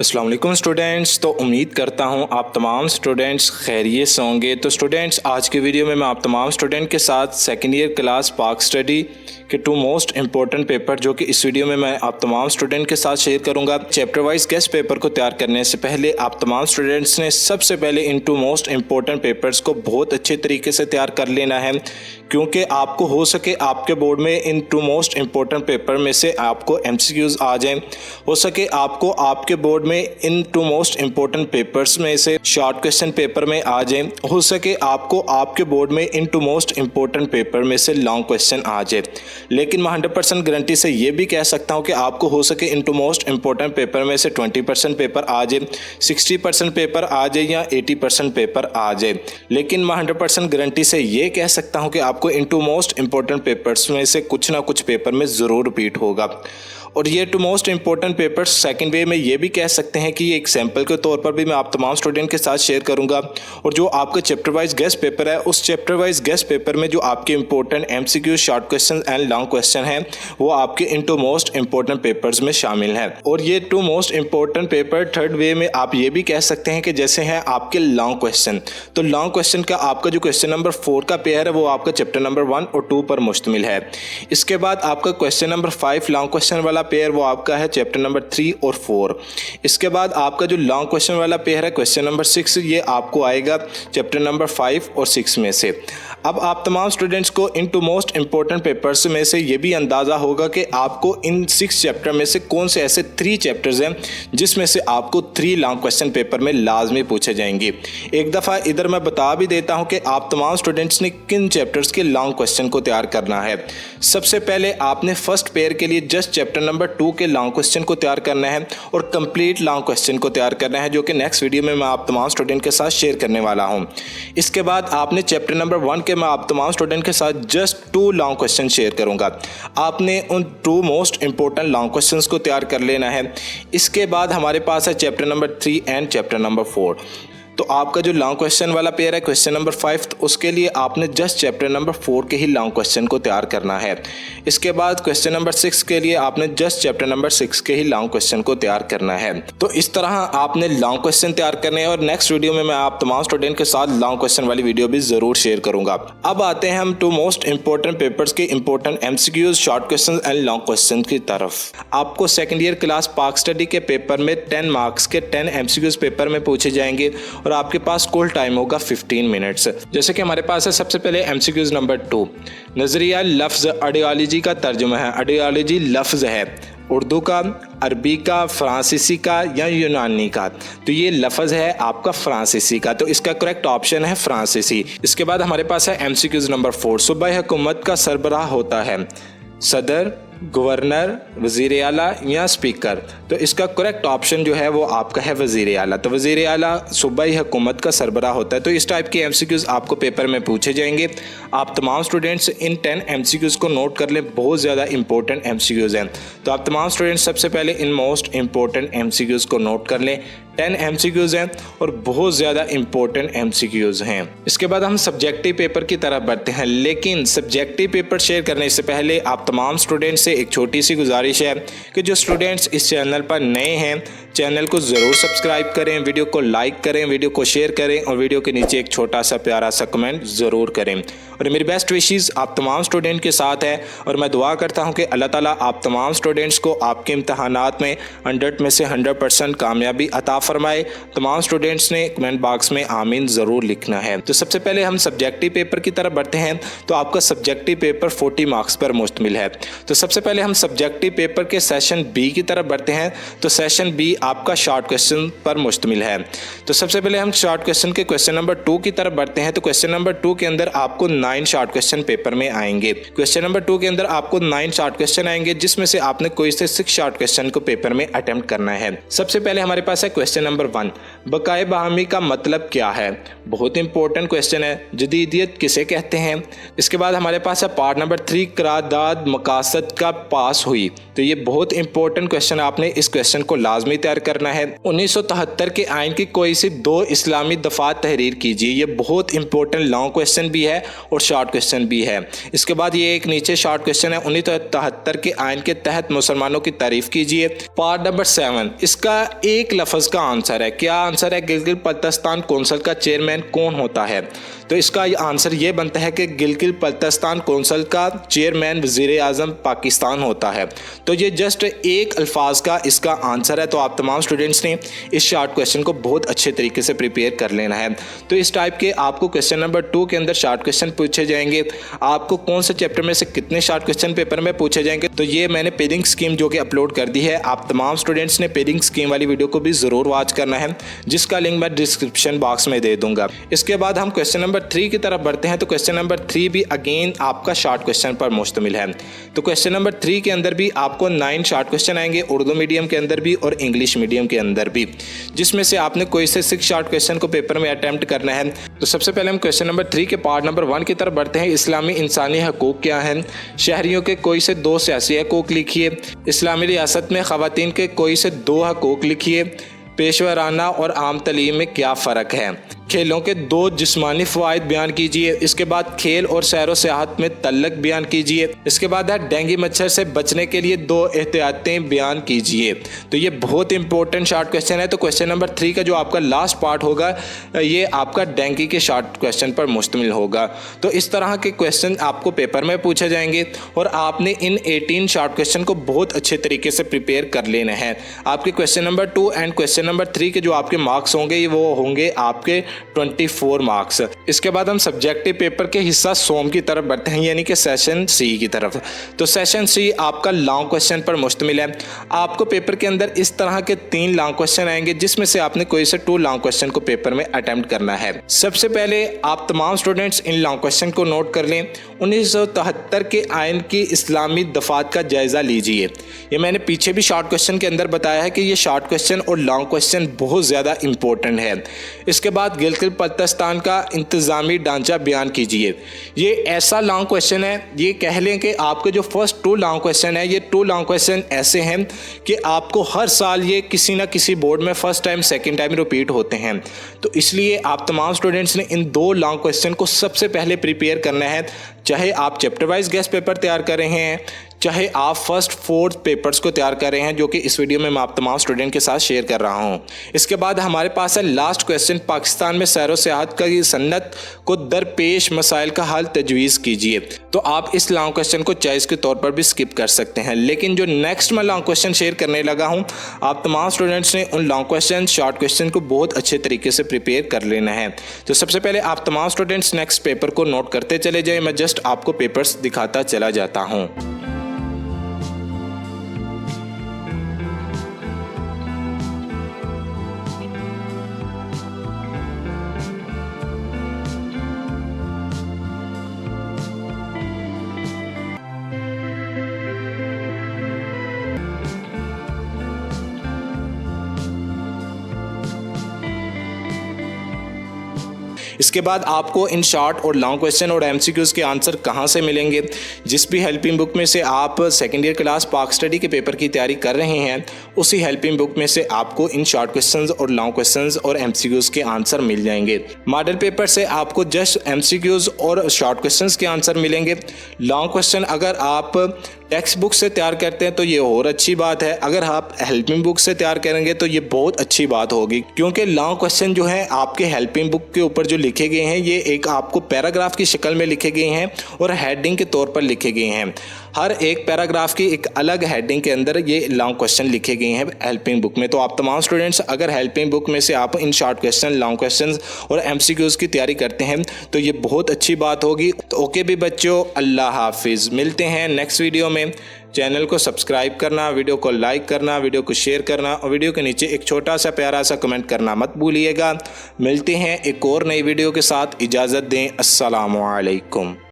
अस्सलाम वालेकुम स्टूडेंट्स। तो उम्मीद करता हूँ आप तमाम स्टूडेंट्स खैरियत से होंगे। तो स्टूडेंट्स, आज के वीडियो में मैं आप तमाम स्टूडेंट के साथ सेकेंड ईयर क्लास पाक स्टडी के 2 मोस्ट इंपॉर्टेंट पेपर जो कि इस वीडियो में मैं आप तमाम स्टूडेंट के साथ शेयर करूंगा। चैप्टर वाइज गेस्ट पेपर को तैयार करने से पहले आप तमाम स्टूडेंट्स ने सबसे पहले इन 2 मोस्ट इंपॉर्टेंट पेपर्स को बहुत अच्छे तरीके से तैयार कर लेना है, क्योंकि आपको हो सके आपके बोर्ड में इन 2 मोस्ट इंपॉर्टेंट पेपर में से आपको MCQs आ जाएं, हो सके आपको आपके बोर्ड में इन 2 मोस्ट इंपॉर्टेंट पेपर्स में से शॉर्ट क्वेश्चन पेपर में आ जाएं, हो सके आपको आपके बोर्ड में इन 2 मोस्ट इंपॉर्टेंट पेपर में से लॉन्ग क्वेश्चन आ जाए। लेकिन मैं 100% गारंटी से ये भी कह सकता हूँ कि आपको हो सके इन 2 मोस्ट इंपॉर्टेंट पेपर में से 20% पेपर आ जाए, 60% पेपर आ जाए या 80% पेपर आ जाए। लेकिन मैं 100% गारंटी से ये कह सकता हूँ कि आपको इन 2 मोस्ट इंपॉर्टेंट पेपर्स में से कुछ ना कुछ पेपर में ज़रूर रिपीट होगा। और ये 2 मोस्ट इंपॉर्टेंट पेपर्स सेकंड वे में ये भी कह सकते हैं कि ये एक सैंपल के तौर पर भी मैं आप तमाम स्टूडेंट के साथ शेयर करूंगा। और जो आपका चैप्टर वाइज गेस्ट पेपर है, उस चैप्टर वाइज गेस्ट पेपर में जो आपके important MCQ, short question and long question हैं, वो आपके इन 2 मोस्ट इंपॉर्टेंट पेपर्स में शामिल हैं। और ये 2 most important paper third way में आप ये भी कह सकते हैं कि जैसे हैं आपके लॉन्ग क्वेश्चन, तो लॉन्ग क्वेश्चन का आपका जो क्वेश्चन नंबर 4 का पेयर है वो आपका चैप्टर नंबर 1 और 2 पर मुश्तमिल है। इसके बाद आपका क्वेश्चन नंबर 5 लॉन्ग क्वेश्चन वाला पेयर वो आपका है चैप्टर नंबर 3 और 4। इसके बाद आपका जो लॉन्ग क्वेश्चन वाला पेयर है क्वेश्चन नंबर 6, ये आपको आएगा चैप्टर नंबर 5 और 6 में से। अब आप तमाम स्टूडेंट्स को इन 2 मोस्ट इंपॉर्टेंट पेपर्स में से ये भी अंदाज़ा होगा कि आपको इन 6 चैप्टर में से कौन से ऐसे 3 चैप्टर्स हैं जिसमें से आपको 3 लॉन्ग क्वेश्चन पेपर में लाजमी पूछे जाएंगे। एक दफ़ा इधर मैं बता भी देता हूं कि आप तमाम स्टूडेंट्स ने किन चैप्टर्स के लॉन्ग क्वेश्चन को तैयार करना है। सबसे पहले आपने फर्स्ट पेयर के लिए जस्ट चैप्टर नंबर 2 के लॉन्ग क्वेश्चन को तैयार करना है और कंप्लीट लॉन्ग क्वेश्चन को तैयार करना है, जो कि नेक्स्ट वीडियो में मैं आप तमाम स्टूडेंट के साथ शेयर करने वाला हूं। इसके बाद आपने चैप्टर नंबर 1 के मैं आप तमाम स्टूडेंट के साथ जस्ट 2 लॉन्ग क्वेश्चन शेयर करूंगा। आपने उन 2 मोस्ट इंपॉर्टेंट लॉन्ग क्वेश्चंस को तैयार कर लेना है। इसके बाद हमारे पास है chapter number 3 and chapter number 4। तो आपका जो लॉन्ग क्वेश्चन वाला पेयर है क्वेश्चन नंबर 5, तो उसके लिए आपने जस्ट चैप्टर नंबर 4 के ही लॉन्ग क्वेश्चन को तैयार करना है। इसके बाद क्वेश्चन नंबर 6 के लिए आपने जस्ट चैप्टर नंबर 6 के ही लॉन्ग क्वेश्चन को तैयार करना है। तो इस तरह आपने लॉन्ग क्वेश्चन तैयार करने हैं और नेक्स्ट वीडियो में मैं आप तमाम स्टूडेंट के साथ लॉन्ग क्वेश्चन वाली वीडियो भी जरूर शेयर करूंगा। अब आते हैं हम 2 मोस्ट इंपॉर्टेंट पेपर्स के important MCQs, short question and long question की तरफ। आपको सेकेंड ईयर क्लास पाक स्टडी के पेपर में 10 मार्क्स के 10 MCQs पेपर में पूछे जाएंगे और आपके पास कुल टाइम होगा 15 मिनट्स। जैसे कि हमारे पास है सबसे पहले MCQs नंबर 2, नजरिया लफ्ज आइडियोलॉजी का तर्जुमा है। आइडियोलॉजी लफ्ज है उर्दू का, अरबी का, फ्रांसीसी का या यूनानी का। तो ये लफ्ज़ है आपका फ्रांसीसी का, तो इसका करेक्ट ऑप्शन है फ्रांसीसी। इसके बाद हमारे पास है MCQs नंबर 4, सूबा हुकूमत का सरबराह होता है सदर, गवर्नर, वज़ीर आला या स्पीकर। तो इसका करेक्ट ऑप्शन जो है वो आपका है वज़ीर आला। तो वज़ीर आला सूबाई हुकूमत का सरबराह होता है। तो इस टाइप के MCQs आपको पेपर में पूछे जाएंगे। आप तमाम स्टूडेंट्स इन 10 MCQs को नोट कर लें, बहुत ज़्यादा इंपॉर्टेंट MCQs हैं। तो आप तमाम स्टूडेंट्स सबसे पहले इन मोस्ट इंपॉर्टेंट MCQs को नोट कर लें। 10 MCQs हैं और बहुत ज़्यादा इंपॉर्टेंट MCQs हैं। इसके बाद हम सब्जेक्टिव पेपर की तरफ बढ़ते हैं, लेकिन सब्जेक्टिव पेपर शेयर करने से पहले आप तमाम स्टूडेंट्स से एक छोटी सी गुजारिश है कि जो स्टूडेंट्स इस चैनल पर नए हैं, चैनल को ज़रूर सब्सक्राइब करें, वीडियो को लाइक करें, वीडियो को शेयर करें और वीडियो के नीचे एक छोटा सा प्यारा सा कमेंट ज़रूर करें। और मेरी बेस्ट विशेस आप तमाम स्टूडेंट के साथ है और मैं दुआ करता हूं कि अल्लाह ताला आप तमाम स्टूडेंट्स को आपके इम्तहानात में 100 में से 100% कामयाबी अता फरमाए। तमाम स्टूडेंट्स ने कमेंट बॉक्स में आमीन ज़रूर लिखना है। तो सबसे पहले हम सब्जेक्टिव पेपर की तरफ बढ़ते हैं। तो आपका सब्जेक्टिव पेपर 40 मार्क्स पर मुश्तमिल है। तो सबसे पहले हम सब्जेक्टिव पेपर के सेशन B की तरफ बढ़ते हैं। तो सेशन B आपका शॉर्ट क्वेश्चन पर मुश्तमिल है। तो सबसे पहले हम शॉर्ट क्वेश्चन के क्वेश्चन नंबर 2 की तरफ बढ़ते हैं। तो क्वेश्चन नंबर 2 के अंदर आपको 9 शॉर्ट क्वेश्चन पेपर में आएंगे। क्वेश्चन नंबर 2 के अंदर आपको 9 शॉर्ट क्वेश्चन आएंगे, जिसमें से आपने कोई से 6 शॉर्ट क्वेश्चन को पेपर में अटेम्प्ट करना है। सबसे पहले हमारे पास है क्वेश्चन नंबर 1, बकाए बाहमी का मतलब क्या है। बहुत इंपॉर्टेंट क्वेश्चन है। जदीदियत किसे कहते हैं। इसके बाद हमारे पास है पार्ट नंबर 3, करारदाद मकासद का पास हुई। तो ये बहुत इंपॉर्टेंट क्वेश्चन, आपने इस क्वेश्चन को लाजमी तैयार करना है। 1973 के आइन की कोई सी 2 इस्लामी दफात तहरीर कीजिए। ये बहुत इंपॉर्टेंट लॉन्ग क्वेश्चन भी है और शॉर्ट क्वेश्चन भी है। इसके बाद ये एक नीचे शॉर्ट क्वेश्चन है, 1973 के आइन के तहत मुसलमानों की तारीफ कीजिए। पार्ट नंबर 7, इसका एक लफ्ज का आंसर है। क्या आंसर है? गिलगित बल्तिस्तान कौंसिल का चेयरमैन कौन होता है? तो इसका आंसर ये बनता है कि गिलगित बल्तिस्तान कौंसिल का चेयरमैन वज़ीर आज़म पाकिस्तान होता है। तो ये जस्ट एक अल्फाज का इसका आंसर है। तो आप तमाम स्टूडेंट्स ने इस शॉर्ट क्वेश्चन को बहुत अच्छे तरीके से प्रिपेयर कर लेना है। तो इस टाइप के आपको क्वेश्चन नंबर 2 के अंदर शॉर्ट क्वेश्चन पूछे जाएंगे। आपको कौन से चैप्टर में से कितने शॉर्ट क्वेश्चन पेपर में पूछे जाएंगे, तो ये मैंने पेडिंग स्कीम जो कि अपलोड कर दी है। आप तमाम स्टूडेंट्स ने पेडिंग स्कीम वाली वीडियो को भी ज़रूर वॉच करना है, जिसका लिंक मैं डिस्क्रिप्शन बॉक्स में दे दूंगा। इसके बाद हम क्वेश्चन नंबर 3 की तरफ बढ़ते हैं। तो क्वेश्चन नंबर 3 भी अगेन आपका शॉर्ट क्वेश्चन पर मुश्तमिल है। तो क्वेश्चन नंबर 3 के अंदर भी आपको 9 शॉर्ट क्वेश्चन आएंगे, उर्दू मीडियम के अंदर भी और इंग्लिश मीडियम के अंदर भी, जिसमें से आपने कोई से 6 शॉर्ट क्वेश्चन को पेपर में अटेम्प्ट करना है। तो सबसे पहले हम क्वेश्चन नंबर 3 के पार्ट नंबर 1 की तरफ बढ़ते हैं। इस्लामी इंसानी हकूक़ क्या हैं? शहरियों के कोई से 2 सियासी हकूक़ लिखिए। इस्लामी रियासत में ख़वातीन के कोई से 2 हकूक़ लिखिए। पेशवराना और आम तालीम में क्या फ़र्क है? खेलों के 2 जिस्मानी फ़वाइद बयान कीजिए। इसके बाद खेल और सैर व सियाहत में तल्लक बयान कीजिए। इसके बाद है डेंगू मच्छर से बचने के लिए 2 एहतियातें बयान कीजिए। तो ये बहुत इंपॉर्टेंट शॉर्ट क्वेश्चन है। तो क्वेश्चन नंबर 3 का जो आपका लास्ट पार्ट होगा ये आपका डेंगू के शॉर्ट क्वेश्चन पर मुश्तमिल होगा। तो इस तरह के क्वेश्चन आपको पेपर में पूछे जाएंगे और आपने इन 18 शॉर्ट क्वेश्चन को बहुत अच्छे तरीके से प्रिपेयर कर लेना है। आपके question number 2 and question number 3 के जो आपके मार्क्स होंगे वो होंगे आपके 24 मार्क्स। इसके बाद हम सब्जेक्टिव पेपर के हिस्सा सोम की तरफ बढ़ते हैं, यानी कि सेशन सी की तरफ। तो सेशन सी आपका लॉन्ग क्वेश्चन पर मुश्तमिल है। आपको पेपर के अंदर इस तरह के 3 लॉन्ग क्वेश्चन आएंगे, जिसमें से आपने कोई से 2 लॉन्ग क्वेश्चन को पेपर में अटेम्प्ट करना है। सबसे पहले आप तमाम स्टूडेंट्स इन लॉन्ग क्वेश्चन को नोट कर लें। 1973 के आइन की इस्लामी दफात का जायजा लीजिए। ये मैंने पीछे भी शॉर्ट क्वेश्चन के अंदर बताया है कि ये शॉर्ट क्वेश्चन और लॉन्ग क्वेश्चन बहुत ज़्यादा इंपॉर्टेंट है। इसके बाद गिलगित बल्तिस्तान का इंतज़ामी ढांचा बयान कीजिए। ये ऐसा लॉन्ग क्वेश्चन है, ये कह लें कि आपके जो फर्स्ट 2 लॉन्ग क्वेश्चन है, ये 2 लॉन्ग क्वेश्चन ऐसे हैं कि आपको हर साल ये किसी ना किसी बोर्ड में first time second time repeat होते हैं। तो इसलिए आप तमाम स्टूडेंट्स ने इन 2 लॉन्ग क्वेश्चन को सबसे पहले प्रिपेयर करना है। चाहे आप चैप्टर वाइज गेस्ट पेपर तैयार कर रहे हैं, चाहे आप फर्स्ट 4 पेपर्स को तैयार कर रहे हैं, जो कि इस वीडियो में मैं आप तमाम स्टूडेंट के साथ शेयर कर रहा हूं। इसके बाद हमारे पास है लास्ट क्वेश्चन, पाकिस्तान में सैर व सियाहत की सन्नत को दरपेश मसाइल का हल तजवीज़ कीजिए। तो आप इस लॉन्ग क्वेश्चन को चॉइस के तौर पर भी स्किप कर सकते हैं, लेकिन जो नेक्स्ट मैं लॉन्ग क्वेश्चन शेयर करने लगा हूँ, आप तमाम स्टूडेंट्स ने उन लॉन्ग क्वेश्चन शॉर्ट क्वेश्चन को बहुत अच्छे तरीके से प्रिपेयर कर लेना है। तो सबसे पहले आप तमाम स्टूडेंट्स नेक्स्ट पेपर को नोट करते चले जाए। मैं जस्ट आपको पेपर्स दिखाता चला जाता हूँ। इसके बाद आपको इन शॉर्ट और लॉन्ग क्वेश्चन और एमसीक्यूज़ के आंसर कहाँ से मिलेंगे? जिस भी हेल्पिंग बुक में से आप सेकेंड ईयर क्लास पाक स्टडी के पेपर की तैयारी कर रहे हैं, उसी हेल्पिंग बुक में से आपको इन शॉर्ट क्वेश्चंस और लॉन्ग क्वेश्चंस और एमसीक्यूज़ के आंसर मिल जाएंगे। मॉडल पेपर से आपको जस्ट एमसीक्यूज़ और शॉर्ट क्वेश्चंस के आंसर मिलेंगे। लॉन्ग क्वेश्चन अगर आप टेक्स्ट बुक से तैयार करते हैं तो ये और अच्छी बात है, अगर आप हेल्पिंग बुक से तैयार करेंगे तो ये बहुत अच्छी बात होगी, क्योंकि लॉन्ग क्वेश्चन जो है आपके हेल्पिंग बुक के ऊपर जो लिखे गए हैं ये एक आपको पैराग्राफ की शक्ल में लिखे गए हैं और हेडिंग के तौर पर लिखे गए हैं। हर एक पैराग्राफ की एक अलग हेडिंग के अंदर ये लॉन्ग क्वेश्चन लिखे गए हैं हेल्पिंग बुक में। तो आप तमाम स्टूडेंट्स अगर हेल्पिंग बुक में से आप in short question, long question और एमसीक्यूज़ की तैयारी करते हैं तो ये बहुत अच्छी बात होगी। तो ओके भी बच्चों, अल्लाह हाफिज़। मिलते हैं नेक्स्ट वीडियो में। चैनल को सब्सक्राइब करना, वीडियो को लाइक करना, वीडियो को शेयर करना और वीडियो के नीचे एक छोटा सा प्यारा सा कमेंट करना मत भूलिएगा। मिलते हैं एक और नई वीडियो के साथ, इजाज़त दें। अस्सलामु अलैकुम।